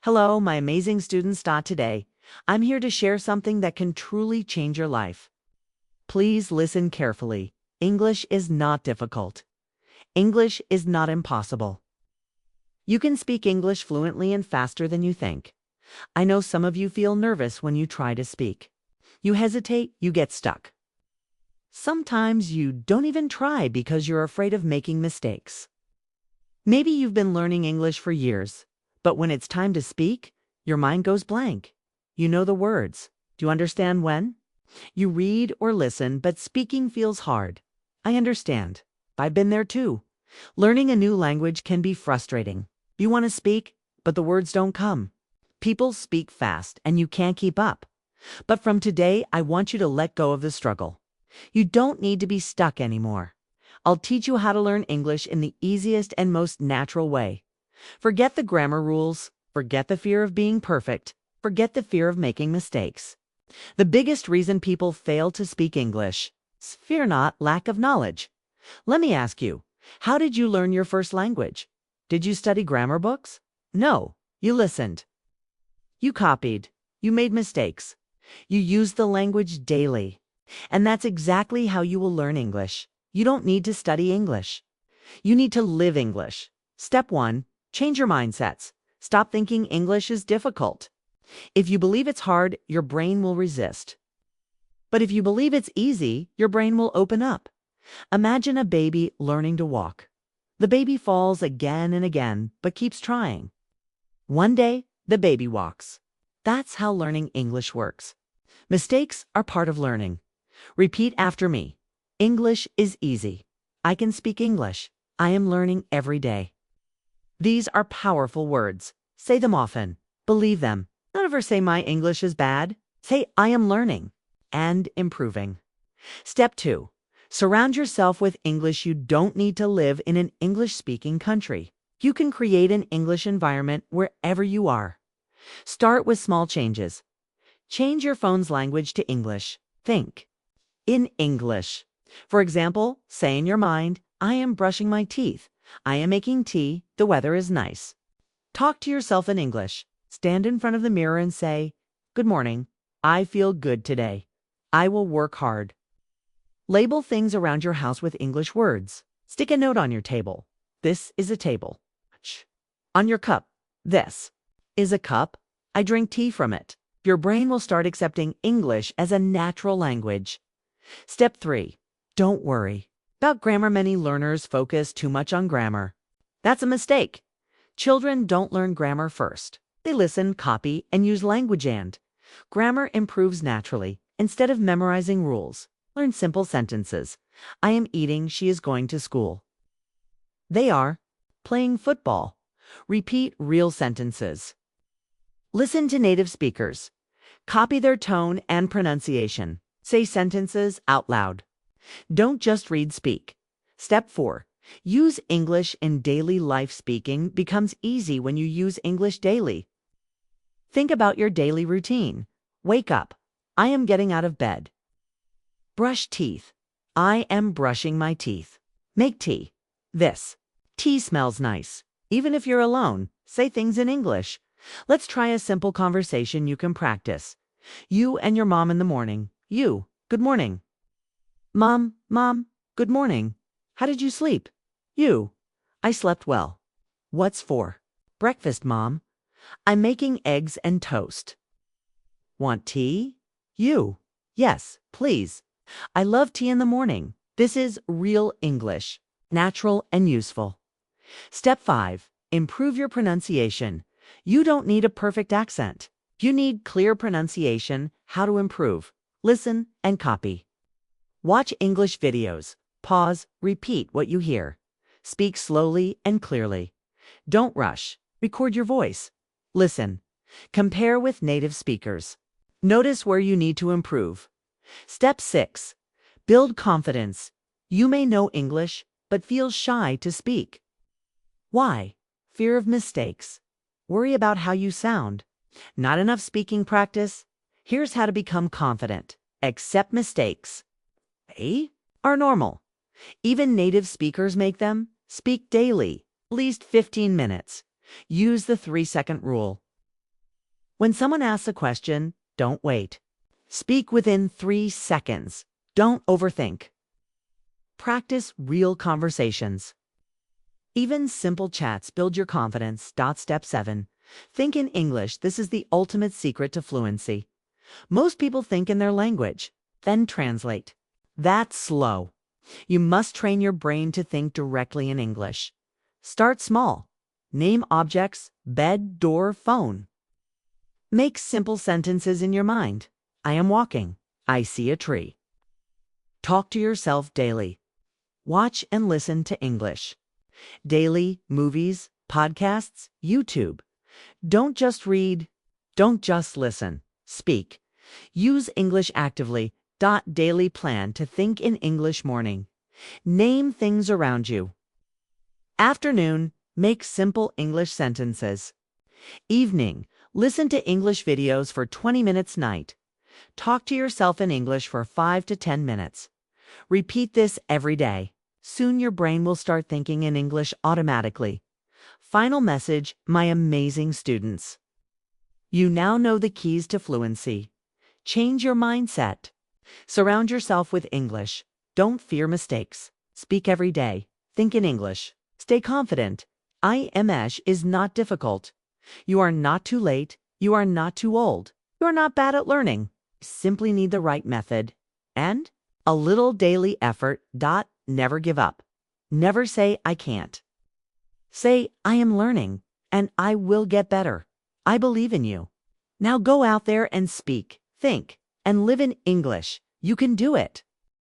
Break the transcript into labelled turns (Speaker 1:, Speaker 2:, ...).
Speaker 1: Hello, my amazing students. Today, I'm here to share something that can truly change your life. Please listen carefully. English is not difficult. English is not impossible. You can speak English fluently and faster than you think. I know some of you feel nervous when you try to speak. You hesitate, you get stuck. Sometimes you don't even try because you're afraid of making mistakes. Maybe you've been learning English for years, but when it's time to speak, your mind goes blank. You know the words. Do you understand when? You read or listen, but speaking feels hard. I understand. I've been there too. Learning a new language can be frustrating. You want to speak, but the words don't come. People speak fast and you can't keep up. But from today, I want you to let go of the struggle. You don't need to be stuck anymore. I'll teach you how to learn English in the easiest and most natural way. Forget the grammar rules. Forget the fear of being perfect. Forget the fear of making mistakes. The biggest reason people fail to speak English is fear, not lack of knowledge. Let me ask you, how did you learn your first language? Did you study grammar books? No, you listened. You copied. You made mistakes. You used the language daily. And that's exactly how you will learn English. You don't need to study English. You need to live English. Step 1, change your mindsets. Stop thinking English is difficult. If you believe it's hard, your brain will resist. But if you believe it's easy, your brain will open up. Imagine a baby learning to walk. The baby falls again and again, but keeps trying. One day, the baby walks. That's how learning English works. Mistakes are part of learning. Repeat after me. English is easy. I can speak English. I am learning every day. These are powerful words. Say them often. Believe them. Don't ever say my English is bad. Say I am learning and improving. Step 2. Surround yourself with English. You don't need to live in an English-speaking country. You can create an English environment wherever you are. Start with small changes. Change your phone's language to English. Think in English. For example, say in your mind, I am brushing my teeth. I am making tea. The weather is nice. Talk to yourself in English. Stand in front of the mirror and say, Good morning. I feel good today. I will work hard. Label things around your house with English words. Stick a note on your table. This is a table. On your cup. This is a cup. I drink tea from it. Your brain will start accepting English as a natural language. Step 3. Don't worry about grammar. Many learners focus too much on grammar. That's a mistake. Children don't learn grammar first. They listen, copy, and use language and. Grammar improves naturally. Instead of memorizing rules, learn simple sentences. I am eating. She is going to school. They are playing football. Repeat real sentences. Listen to native speakers. Copy their tone and pronunciation. Say sentences out loud. Don't just read, speak. Step 4. Use English in daily life. Speaking becomes easy when you use English daily. Think about your daily routine. Wake up. I am getting out of bed. Brush teeth. I am brushing my teeth. Make tea. This. Tea smells nice. Even if you're alone, say things in English. Let's try a simple conversation you can practice. You and your mom in the morning. You, good morning. Mom, good morning. How did you sleep? You, I slept well. What's for breakfast, Mom? I'm making eggs and toast. Want tea? You, yes, please. I love tea in the morning. This is real English, natural and useful. Step 5. Improve your pronunciation. You don't need a perfect accent. You need clear pronunciation. How to improve? Listen and copy. Watch English videos. Pause, repeat what you hear. Speak slowly and clearly. Don't rush. Record your voice. Listen. Compare with native speakers. Notice where you need to improve. Step 6. Build confidence. You may know English, but feel shy to speak. Why? Fear of mistakes. Worry about how you sound. Not enough speaking practice? Here's how to become confident. Accept mistakes. They are normal. Even native speakers make them. Speak daily, at least 15 minutes. Use the 3-second rule. When someone asks a question, don't wait. Speak within 3 seconds. Don't overthink. Practice real conversations. Even simple chats build your confidence. Step 7. Think in English. This is the ultimate secret to fluency. Most people think in their language, then translate. That's slow. You must train your brain to think directly in English. Start small. Name objects, bed, door, phone. Make simple sentences in your mind. I am walking. I see a tree. Talk to yourself daily. Watch and listen to English. Daily, movies, podcasts, YouTube. Don't just read. Don't just listen. Speak. Use English actively. Daily plan to think in English morning. Name things around you. Afternoon, make simple English sentences. Evening, listen to English videos for 20 minutes night. Talk to yourself in English for 5 to 10 minutes. Repeat this every day. Soon your brain will start thinking in English automatically. Final message, my amazing students. You now know the keys to fluency. Change your mindset. Surround yourself with English. Don't fear mistakes. Speak every day. Think in English. Stay confident. English is not difficult. You are not too late. You are not too old. You are not bad at learning. You simply need the right method. And a little daily effort. Never give up. Never say, I can't. Say, I am learning, and I will get better. I believe in you. Now go out there and speak, think, and live in English. You can do it.